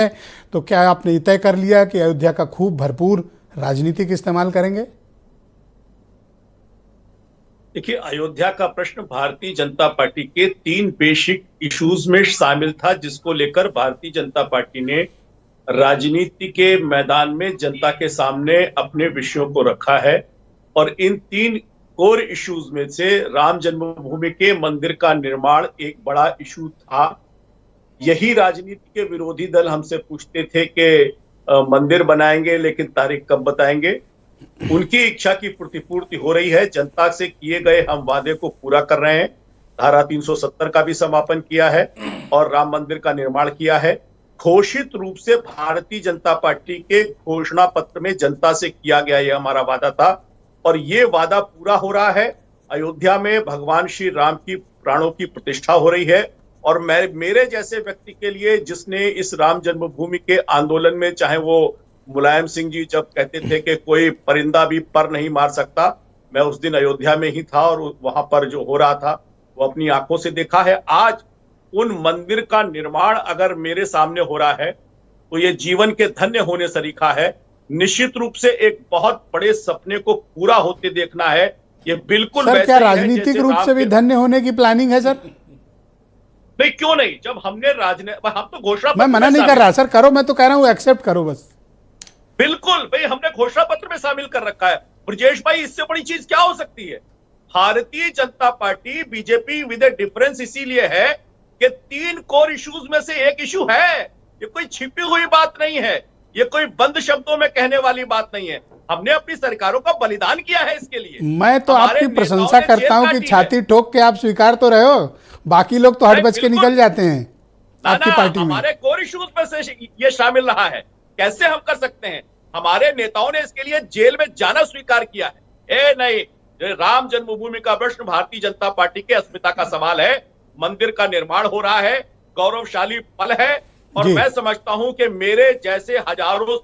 तो क्या आपने तय कर लिया कि अयोध्या का खूब भरपूर राजनीतिक इस्तेमाल करेंगे? देखिए, अयोध्या का प्रश्न भारतीय जनता पार्टी के 3 बेसिक इश्यूज में शामिल था, जिसको लेकर भारतीय जनता पार्टी ने राजनीति के मैदान में जनता के सामने अपने विषयों को रखा है। और इन 3 कोर इश्यूज में से राम जन्मभूमि के मंदिर का निर्माण एक बड़ा इशू था। यही राजनीति के विरोधी दल हमसे पूछते थे कि मंदिर बनाएंगे लेकिन तारीख कब बताएंगे। उनकी इच्छा की प्रतिपूर्ति हो रही है। जनता से किए गए हम वादे को पूरा कर रहे हैं। धारा 370 का भी समापन किया है और राम मंदिर का निर्माण किया है। घोषित रूप से भारतीय जनता पार्टी के घोषणा पत्र में जनता से किया गया यह हमारा वादा था और ये वादा पूरा हो रहा है। अयोध्या में भगवान श्री राम की प्राणों की प्रतिष्ठा हो रही है और मेरे जैसे व्यक्ति के लिए, जिसने इस राम जन्मभूमि के आंदोलन में, चाहे वो मुलायम सिंह जी जब कहते थे कि कोई परिंदा भी पर नहीं मार सकता, मैं उस दिन अयोध्या में ही था और वहां पर जो हो रहा था वो अपनी आंखों से देखा है। आज उन मंदिर का निर्माण अगर मेरे सामने हो रहा है तो ये जीवन के धन्य होने सरीखा है। निश्चित रूप से एक बहुत बड़े सपने को पूरा होते देखना है। ये बिल्कुल सर, क्या राजनीतिक रूप से भी धन्य होने की प्लानिंग है सर? नहीं, क्यों नहीं। जब हमने हम तो घोषणा, मैं मना नहीं कर रहा सर, करो, मैं तो कह रहा हूं एक्सेप्ट करो बस। बिल्कुल भाई, हमने घोषणा पत्र में शामिल कर रखा है। ब्रजेश भाई, इससे बड़ी चीज क्या हो सकती है। Bharatiya Janata party, BJP with A difference इसीलिए है कि 3 कोर इश्यूज में से एक इशू है। ये कोई छिपी हुई बात नहीं है, ये कोई बंद शब्दों में कहने वाली बात नहीं है। हमने अपनी सरकारों का बलिदान किया है इसके लिए। मैं तो आपकी प्रशंसा करता हूं कि छाती ठोक के आप स्वीकार तो रहे हो, बाकी लोग तो हट बच के निकल जाते हैं आपकी पार्टी में। हमारे कोर इश्यूज में से ये शामिल रहा है। कैसे हम कर सकते हैं? हमारे नेताओं ने इसके लिए जेल में जाना स्वीकार किया है। नहीं, राम जन्मभूमि का प्रश्न भारतीय जनता पार्टी के अस्मिता का सवाल है। मंदिर का निर्माण हो रहा है, गौरवशाली पल है और मैं समझता हूं कि मेरे जैसे हजारों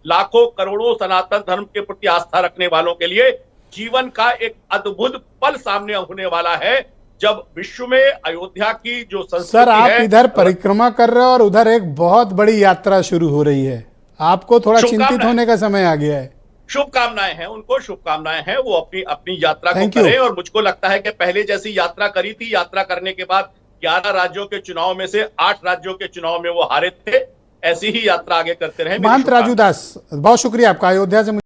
लाखों करोड़ों सनातन धर्म के प्रति आस्था रखने वालों के लिए जीवन का एक अद्भुत पल सामने होने वाला है, जब विश्व में अयोध्या की जो संस्कृति सर, आप है, इधर परिक्रमा कर रहे हो और उधर एक बहुत बड़ी यात्रा शुरू हो रही है। आपको थोड़ा चिंतित होने का समय आ गया है। शुभकामनाएं हैं उनको, शुभकामनाएं हैं। वो अपनी अपनी यात्रा को करें और मुझको लगता है कि पहले जैसी यात्रा करी थी, यात्रा करने के बाद 11 राज्यों के चुनाव में से 8 राज्यों के चुनाव में वो हारे थे। ऐसी ही यात्रा आगे करते रहे। महंत राजू दास, बहुत शुक्रिया आपका अयोध्या से।